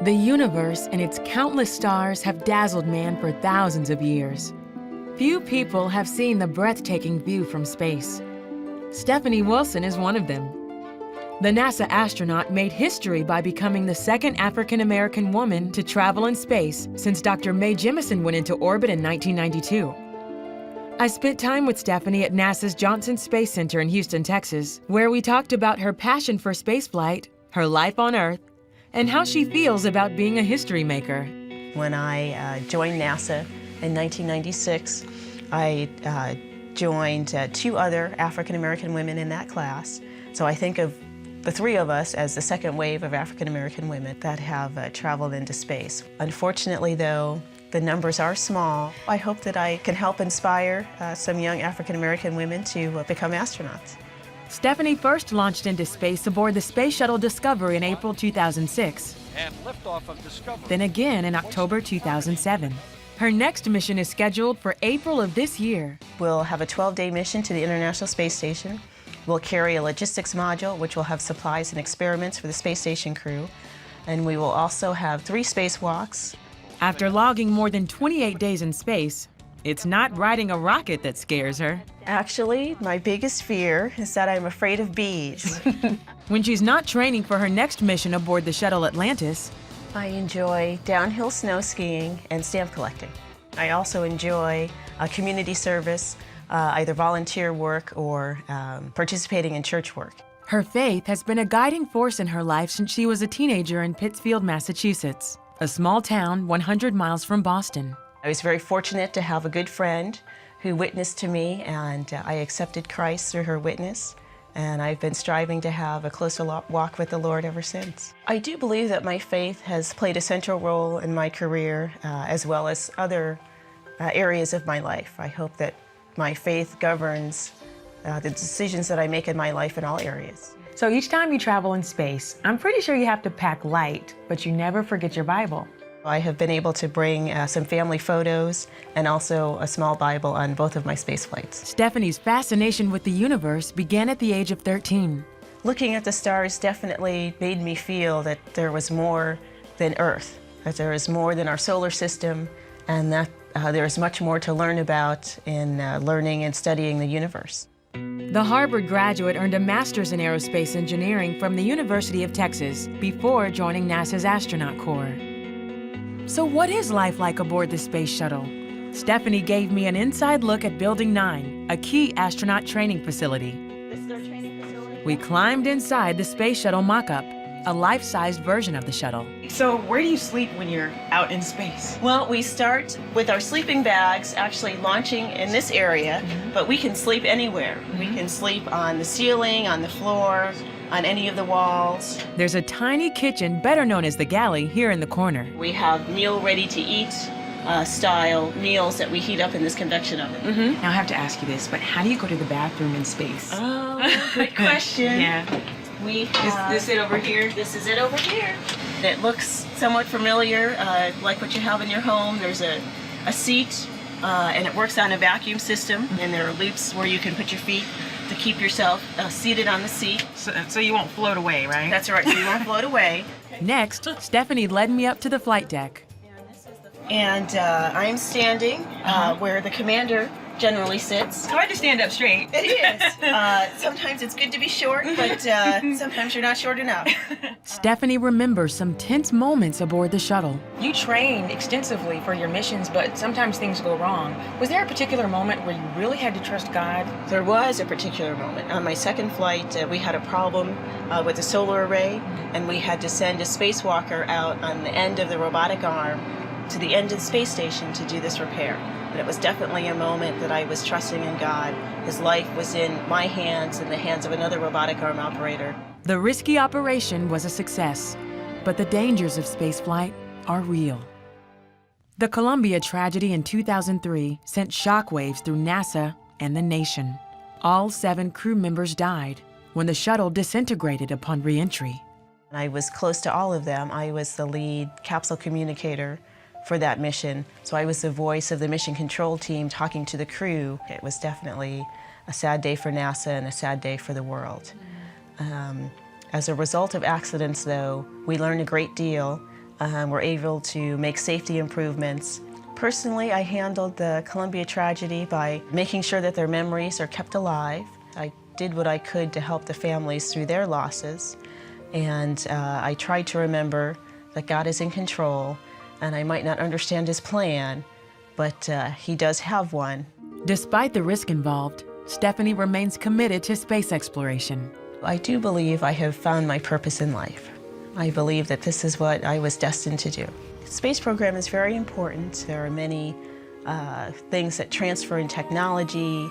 The universe and its countless stars have dazzled man for thousands of years. Few people have seen the breathtaking view from space. Stephanie Wilson is one of them. The NASA astronaut made history by becoming the second African-American woman to travel in space since Dr. Mae Jemison went into orbit in 1992. I spent time with Stephanie at NASA's Johnson Space Center in Houston, Texas, where we talked about her passion for spaceflight, her life on Earth, and how she feels about being a history maker. When I joined NASA in 1996, I joined two other African-American women in that class. So I think of the three of us as the second wave of African-American women that have traveled into space. Unfortunately, though, the numbers are small. I hope that I can help inspire some young African-American women to become astronauts. Stephanie first launched into space aboard the Space Shuttle Discovery in April 2006, and liftoff of Discovery. then again in October 2007. Her next mission is scheduled for April of this year. We'll have a 12-day mission to the International Space Station. We'll carry a logistics module, which will have supplies and experiments for the space station crew. And we will also have 3 spacewalks. After logging more than 28 days in space, it's not riding a rocket that scares her. Actually, my biggest fear is that I'm afraid of bees. When she's not training for her next mission aboard the shuttle Atlantis, I enjoy downhill snow skiing and stamp collecting. I also enjoy community service, either volunteer work or participating in church work. her faith has been a guiding force in her life since she was a teenager in Pittsfield, Massachusetts, a small town 100 miles from Boston. I was very fortunate to have a good friend who witnessed to me, and I accepted Christ through her witness. And I've been striving to have a closer walk with the Lord ever since. I do believe that my faith has played a central role in my career, as well as other areas of my life. I hope that my faith governs the decisions that I make in my life in all areas. So each time you travel in space, I'm pretty sure you have to pack light, but you never forget your Bible. I have been able to bring some family photos and also a small Bible on both of my space flights. Stephanie's fascination with the universe began at the age of 13. Looking at the stars definitely made me feel that there was more than Earth, that there is more than our solar system, and that there is much more to learn about in learning and studying the universe. The Harvard graduate earned a master's in aerospace engineering from the University of Texas before joining NASA's astronaut corps. So what is life like aboard the space shuttle? Stephanie gave me an inside look at Building 9, a key astronaut training facility. This is our training facility. We climbed inside the space shuttle mock-up, a life-sized version of the shuttle. So where do you sleep when you're out in space? Well, we start with our sleeping bags actually launching in this area, but we can sleep anywhere. We can sleep on the ceiling, on the floor, on any of the walls. There's a tiny kitchen, better known as the galley, here in the corner. We have meal ready to eat style meals that we heat up in this convection oven. Now I have to ask you this, but how do you go to the bathroom in space? Oh, good question. Yeah. We Is have, this it over here? This is it over here. It looks somewhat familiar, like what you have in your home. There's a seat, and it works on a vacuum system, and there are loops where you can put your feet to keep yourself seated on the seat. So you won't float away, right? That's right, so you won't float away. Next, Stephanie led me up to the flight deck. And I'm standing where the commander generally sits. It's hard to stand up straight. It is. Sometimes it's good to be short, but sometimes you're not short enough. Stephanie remembers some tense moments aboard the shuttle. You train extensively for your missions, but sometimes things go wrong. Was there a particular moment where you really had to trust God? There was a particular moment. On my second flight, we had a problem with the solar array, and we had to send a spacewalker out on the end of the robotic arm to the end of the space station to do this repair. And it was definitely a moment that I was trusting in God. His life was in my hands and the hands of another robotic arm operator. The risky operation was a success, but the dangers of spaceflight are real. The Columbia tragedy in 2003 sent shockwaves through NASA and the nation. All 7 crew members died when the shuttle disintegrated upon re-entry. I was close to all of them. I was the lead capsule communicator for that mission, so I was the voice of the mission control team talking to the crew. It was definitely a sad day for NASA and a sad day for the world. As a result of accidents, though, we learned a great deal We're able to make safety improvements. Personally, I handled the Columbia tragedy by making sure that their memories are kept alive. I did what I could to help the families through their losses. And I tried to remember that God is in control, and I might not understand His plan, but He does have one. Despite the risk involved, Stephanie remains committed to space exploration. I do believe I have found my purpose in life. I believe that this is what I was destined to do. The space program is very important. There are many things that transfer in technology,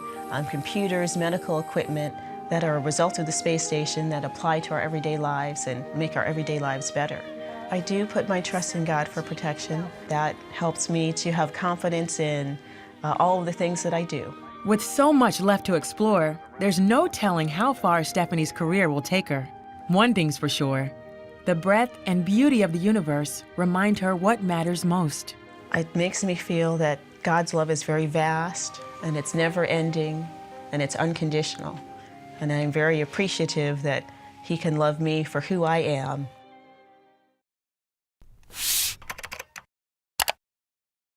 computers, medical equipment that are a result of the space station that apply to our everyday lives and make our everyday lives better. I do put my trust in God for protection. That helps me to have confidence in all of the things that I do. With so much left to explore, there's no telling how far Stephanie's career will take her. One thing's for sure, the breadth and beauty of the universe remind her what matters most. It makes me feel that God's love is very vast, and it's never ending, and it's unconditional. And I'm very appreciative that He can love me for who I am